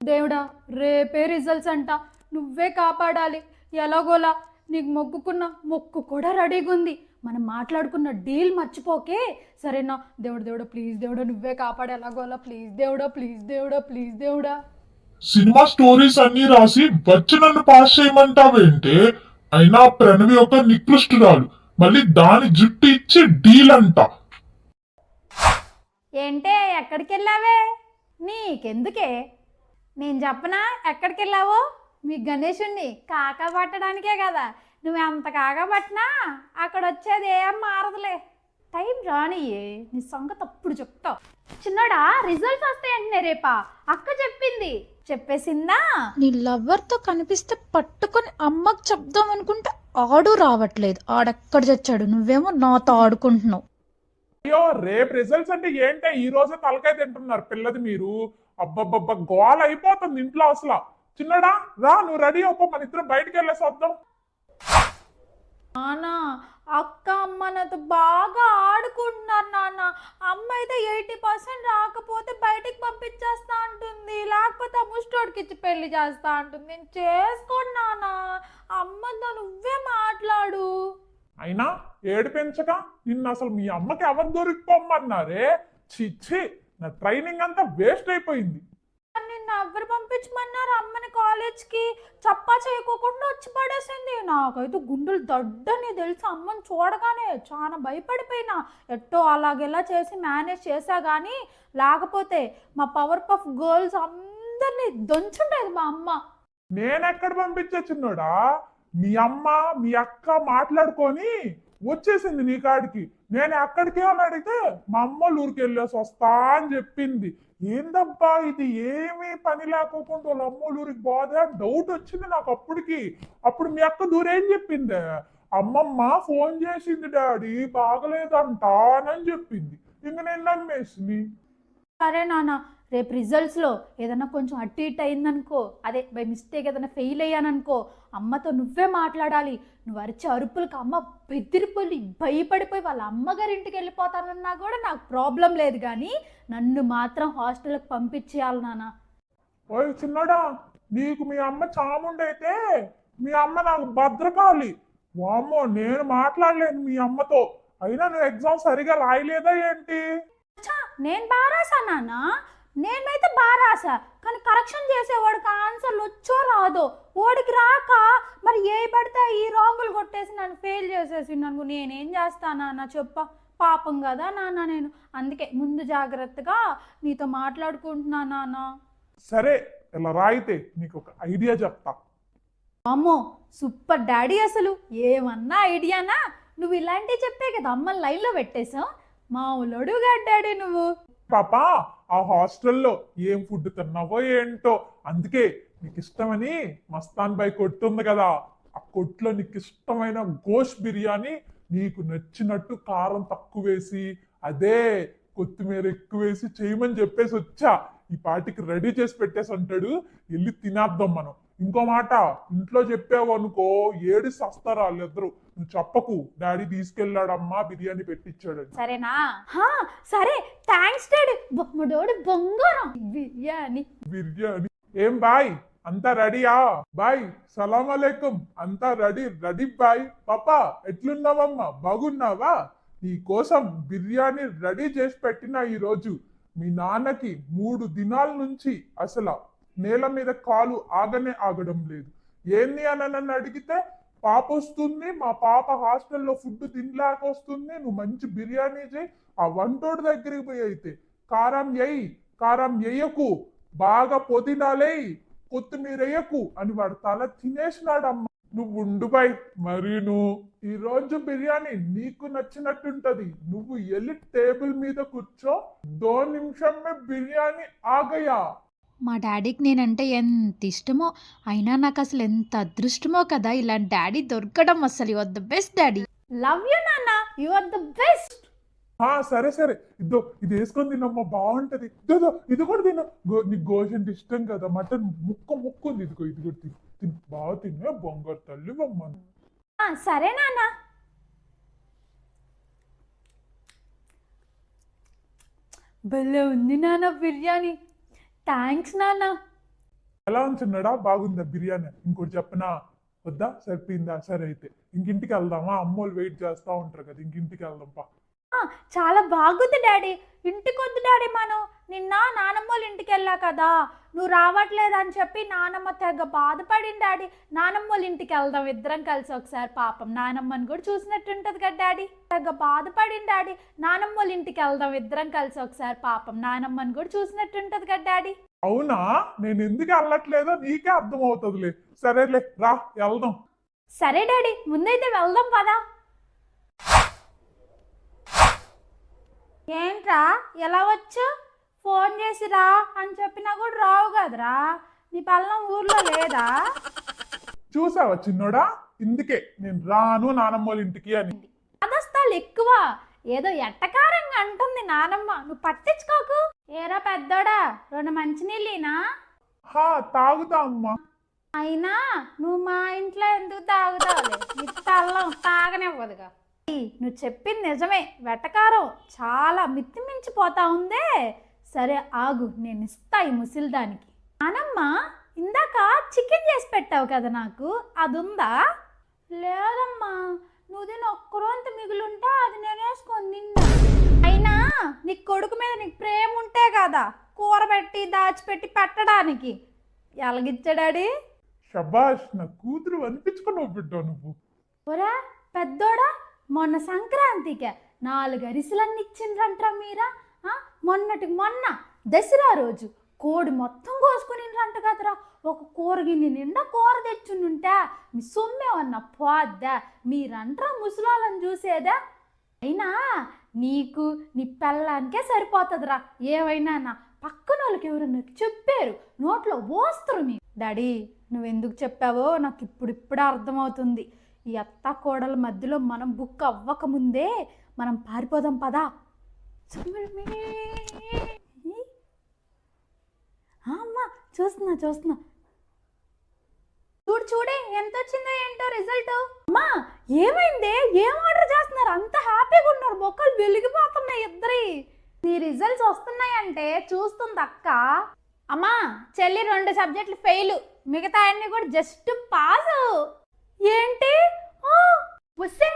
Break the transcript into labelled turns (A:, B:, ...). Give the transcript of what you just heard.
A: దేవుడా, రేపే రిజల్ట్స్ అంట, నువ్వే కాపాడాలి. ఎలాగోలా నీకు మొక్కుకున్న మొక్కు కూడా రెడీగా ఉంది. మనం మాట్లాడుకున్న డీల్ మర్చిపోకే, సరేనా? దేవుడు దేవుడా ప్లీజ్, దేవుడా నువ్వే కాపాడు, ఎలాగోలా ప్లీజ్ దేవుడా, ప్లీజ్ దేవుడా, ప్లీజ్ దేవుడా.
B: సినిమా స్టోరీస్ అన్ని రాసి వచ్చి నన్ను పాస్ చేయమంటావేంటే? అయినా ప్రణవి ఒక నికృష్టురాలు, మళ్ళీ దాని జుట్టు ఇచ్చి డీల్ అంట.
A: ఏంటే ఎక్కడికి వెళ్ళావే? నీకెందుకే? నేను చెప్పనా ఎక్కడికి వెళ్ళావో? మీ గణేషుణ్ణి కాకా పట్టడానికే కదా. నువ్వు ఎంత కాకా పట్టినా అక్కడ వచ్చేది ఏం మారదులే. టైం రానియే, నీ సంగతి అప్పుడు చెప్తావు. చిన్నడా, రిజల్ట్స్ వస్తాయంటే రేపా? అక్క చెప్పింది. చెప్పేసిందా?
C: నీ లవ్వర్తో కనిపిస్తే పట్టుకొని అమ్మకు చెప్దాం అనుకుంటే ఆడు రావట్లేదు. ఆడెక్కడ చచ్చాడు, నువ్వేమో నాతో ఆడుకుంటున్నావు.
B: అయ్యో, రేపు రిజల్ట్స్ అంటే ఏంటే ఈ రోజే తలకాయ తింటున్నారు పిల్లది మీరు. అబ్బబ్బబ్బ, గోల అయిపోతుంది ఇంట్లో అసలు. చిన్నడా రా, నువ్వు రెడీ అవ్వ, మన ఇద్దరం బయటికి వెళ్ళేసి వద్దాం.
A: నాన్న, అక్క అమ్మ నాతో బాగా ఆడుకుంటున్నారు నాన్న. అమ్మ అయితే 80% రాకపోతే బయటికి పంపించేస్తా అంటుంది, లేకపోతే ఆ ముస్టోడికి ఇచ్చి పెళ్లి చేస్తా అంటుంది. నేను చేసుకోండి నాన్న, అమ్మతో నువ్వే మాట్లాడు.
B: అయినా ఏడిపించక నిన్ను అసలు మీ అమ్మకి ఎవరు దొరికిపోమ్మన్నారే? చిచ్చి, నా ట్రైనింగ్ అంతా వేస్ట్ అయిపోయింది.
A: నిన్ను ఎవరు పంపించమన్నారు అమ్మని కాలేజ్కి? చప్పా చేయకోకుండా వచ్చి పడేసింది. నాకైతే గుండెలు దడ్డని తెలుసు. అమ్మని చూడగానే చాలా భయపడిపోయినా. ఎట్టో అలాగెలా చేసి మేనేజ్ చేసా కానీ, లేకపోతే మా పవర్ పఫ్ గర్ల్స్ అందరినీ దొంచుండేది మా అమ్మ.
B: నేనెక్కడ పంపించే చిన్నోడా? మీ అమ్మ మీ అక్క మాట్లాడుకొని వచ్చేసింది నీ కాడికి. నేను ఎక్కడికి అని అడిగితే మా అమ్మ ఊరికి వెళ్ళేసి వస్తా అని చెప్పింది. ఏందబ్బా ఇది, ఏమీ పని లేకోకుండా వాళ్ళ అమ్మోళ్ళ ఊరికి పోదా? డౌట్ వచ్చింది నాకు అప్పటికి. అప్పుడు మీ అక్క దూరేం చెప్పింది? అమ్మమ్మ ఫోన్ చేసింది డాడీ, బాగలేదంట అని చెప్పింది. ఇంక నేను నమ్మేసింది.
A: సరే నాన్న, రేపు రిజల్ట్స్లో ఏదైనా కొంచెం అటు ఇటు అయిందనుకో, అదే బై మిస్టేక్ ఏదైనా ఫెయిల్ అయ్యాననుకో, అమ్మతో నువ్వే మాట్లాడాలి. నువ్వు అరిచే అరుపులకు అమ్మ బెదిరిపోయి భయపడిపోయి వాళ్ళ అమ్మగారింటికి వెళ్ళిపోతానన్నా కూడా నాకు ప్రాబ్లం లేదు, కానీ నన్ను మాత్రం హాస్టల్కి పంపించేయాలి నాన్న.
B: ఓయ్ చిన్నడా, నీకు మీ అమ్మ చాముండైతే మీ అమ్మ నాకు భద్రకాళి. వామ్మో, నేను మాట్లాడలేను మీ అమ్మతో. అయినా నువ్వు ఎగ్జామ్ సరిగా రాయలేదా ఏంటి?
A: నేను బాగా రాసా నాన్న, నేనైతే బాగా రాసా, కానీ కరెక్షన్ చేసేవాడికి ఆన్సర్లు వచ్చో రాదో. వాడికి రాక మరి ఏ పడితే ఈ రాంగులు కొట్టేసి నన్ను ఫెయిల్ చేసేసి నన్ను నేనేం చేస్తానా చెప్ప? పాపం కదా నాన్న నేను. అందుకే ముందు జాగ్రత్తగా నీతో మాట్లాడుకుంటున్నా నాన్న.
B: సరే, ఇలా రాయితే నీకు ఒక ఐడియా చెప్తా.
A: అమ్మో సూపర్ డాడీ, అసలు ఏమన్నా ఐడియానా? నువ్వు ఇలాంటివి చెప్పే కదా అమ్మని లైన్లో పెట్టేశావు. మావులోడుగా డాడీ నువ్వు.
B: పాపా, ఆ హాస్టల్లో ఏం ఫుడ్ తిన్నావో ఏంటో, అందుకే నీకు ఇష్టమని మస్తాన్ బాయ్ కొట్టుంది కదా, ఆ కొట్లో నీకు ఇష్టమైన గోష్ బిర్యానీ నీకు నచ్చినట్టు కారం తక్కువ వేసి అదే కొత్తిమీర ఎక్కువ వేసి చేయమని చెప్పేసి వచ్చా. ఈ పాటికి రెడీ చేసి పెట్టేసి అంటాడు, వెళ్ళి తినేద్దాం మనం. ఇంకో మాట ఇంట్లో చెప్పావు అనుకో, ఏడు సస్తారు వాళ్ళిద్దరు. నువ్వు చెప్పకు, డాడీ తీసుకెళ్ళాడమ్మా బిర్యానీ పెట్టించాడని.
A: సరేనా? సరే, థ్యాంక్స్ డాడీ. బొమ్మడోడు బంగారం. బిర్యానీ
B: బిర్యానీ ఏం బాయ్, అంతా రెడీయా? బాయ్, సలాం అలైకుం. అంతా రెడీ రెడీ బాయ్. పాపా ఎట్లున్నావమ్మా, బాగున్నావా? నీ కోసం బిర్యానీ రెడీ చేసి పెట్టిన ఈరోజు. మీ నాన్నకి 3 దినాల నుంచి అసలు నేల మీద కాలు ఆగనే ఆగడం లేదు. ఏంది అని నన్ను అడిగితే, పాప వస్తుంది, మా పాప హాస్టల్లో ఫుడ్ తినలేక వస్తుంది, నువ్వు మంచి బిర్యానీ చేయి. ఆ వంటోడి దగ్గరికి పోయి అయితే కారం ఎయ్యి, కారం ఎయ్యకు, బాగా పొదినాలేయి, కొత్తిమీర వేయకు అని వాడు తల తినేసినాడమ్మా. నువ్వు ఉండు బాయ్, మరి నువ్వు ఈ రోజు బిర్యానీ నీకు నచ్చినట్టుంటది. నువ్వు వెళ్ళి టేబుల్ మీద కూర్చో, 2 నిమిషమే బిర్యానీ ఆగయా.
C: మా డాడీకి నేనంటే ఎంత ఇష్టమో, అయినా నాకు అసలు ఎంత అదృష్టమో కదా ఇలాంటి డాడీ దొరకడం. అసలు you are the best daddy.
A: Love you నాన్న, యు ఆర్ ద బెస్ట్.
B: సరే సరే, ఇది వేసుకొని తినమ్మా, బాగుంటది. ఇది కూడా తిన, నీకు గోష్ అంటే ఇష్టం కదా, మటన్ ముక్క ఉంది. ఇదిగో ఇది కూడా తిను, తిను బాగా తినే బొంగారు తల్లి అమ్మ.
A: సరే నాన్న. భలే ఉంది నాన్న బిర్యానీ. థ్యాంక్స్ నాన్న.
B: ఎలా ఉంచున్నాడా? బాగుందా బిర్యానీ? ఇంకోటి చెప్పనా? వద్దా? సరిపోయిందా? సరే అయితే ఇంకింటికి వెళ్దామా? అమ్మోళ్ళు వెయిట్ చేస్తా ఉంటారు కదా, ఇంకింటికి వెళ్దాం పా.
A: చాలా బాగుంది డాడీ. ఇంటికి వద్దు డాడీ, మనం నిన్న నానమ్మ వాళ్ళ ఇంటికి వెళ్ళా కదా, నువ్వు రావట్లేదని చెప్పి నానమ్మ తెగ బాధపడింది డాడీ. నానమ్మ వాళ్ళ ఇంటికి వెళ్దాం ఇద్దరం కలిసి ఒకసారి, పాపం నానమ్మని కూడా చూసినట్టు ఉంటుంది కదా డాడీ. తెగ బాధపడింది డాడీ. నానమ్మ వాళ్ళ ఇంటికి వెళ్దాం ఇద్దరం కలిసి ఒకసారి, పాపం నానమ్మని కూడా చూసినట్టు ఉంటుంది కదా డాడీ.
B: అవునా? నేను ఎందుకు వెళ్ళట్లేదో నీకే అర్థం అవుతుందిలే. సరేలే రా వెళ్దాం.
A: సరే డాడీ, ముందైతే వెళ్దాం పదా. ఏంట్రా ఎలా వచ్చు? ఫోన్ చేసి రా అని చెప్పినా కూడా రావు కదరా. నీ పల్లం ఊర్లో లేదా?
B: చూసావా చిన్నోడా, ఇందుకే నేను రాను నానమ్మోళ్ళ ఇంటికి అని.
A: పదస్తాలు ఎక్కువ, ఏదో ఎట్టకారంగా అంటుంది నానమ్మ, నువ్వు పట్టించుకోకు. ఏరా పెద్దోడా, 2 మంచినీళ్ళేనా?
B: హా తాగుతా అమ్మా.
A: అయినా నువ్వు మా ఇంట్లో ఎందుకు తాగుతావులే, నీ పల్లం తాగనివ్వదుగా. నువ్వు చెప్పింది నిజమే, వెటకారం చాలా మితిమించిపోతా ఉందే. సరే ఆగు, నేను ఇస్తా ఈ ముసిల్దానికి. నానమ్మ, ఇందాక చికెన్ చేసి పెట్టావు కదా నాకు, అది ఉందా? లేదమ్మా, నువ్వు దీని ఒక్కరోంత మిగులుంటే అది నేను వేసుకొని తిన్నా. అయినా నీ కొడుకు మీద నీకు ప్రేమ ఉంటే కదా కూర పెట్టి దాచిపెట్టి పెట్టడానికి. ఎలాగిచ్చాడాడి?
B: షబాష్, నా కూతురు అనిపించుకున్నావు బిడ్డ నువ్వు.
A: ఒరా పెద్దోడా, మొన్న సంక్రాంతికి 4 అరిసెలన్నీ ఇచ్చిండ్రంట్రా మీరా. మొన్నటికి మొన్న దసరా రోజు కోడి మొత్తం కోసుకునిండ్రంట కదరా. ఒక కూర గిన్నె నిండా కూర తెచ్చుంటే మీ సొమ్మేమన్నా పోద్దా? మీరంట్రా ముసలాళ్ళని చూసేదా? అయినా నీకు నీ పెళ్ళానికే సరిపోతుందిరా. ఏవైనా నా పక్కన వాళ్ళకి ఎవరన్నా చెప్పారు, నోట్లో పోస్తారు మీ. డాడీ, నువ్వెందుకు చెప్పావో నాకు ఇప్పుడిప్పుడే అర్థమవుతుంది. ఈ అత్త కోడల మధ్యలో మనం బుక్ అవ్వకముందే మనం పారిపోదాం పదా. అమ్మా చూస్తున్నా చూస్తున్నా, చూడే ఎంత వచ్చిందో ఏంటో రిజల్ట్. అమ్మా ఏమైంది? ఏం ఆర్డర్ చేస్తున్నారు? అంత హ్యాపీగా ఉన్నారు, మొక్కలు వెలిగిపోతున్నాయి ఇద్దరి. నీ రిజల్ట్స్ వస్తున్నాయంటే చూస్తుంది అక్క. అమ్మా చెల్లి 2 సబ్జెక్టులు ఫెయిల్, మిగతా అన్ని కూడా జస్ట్ పాస్. ఏంటి? వస్తే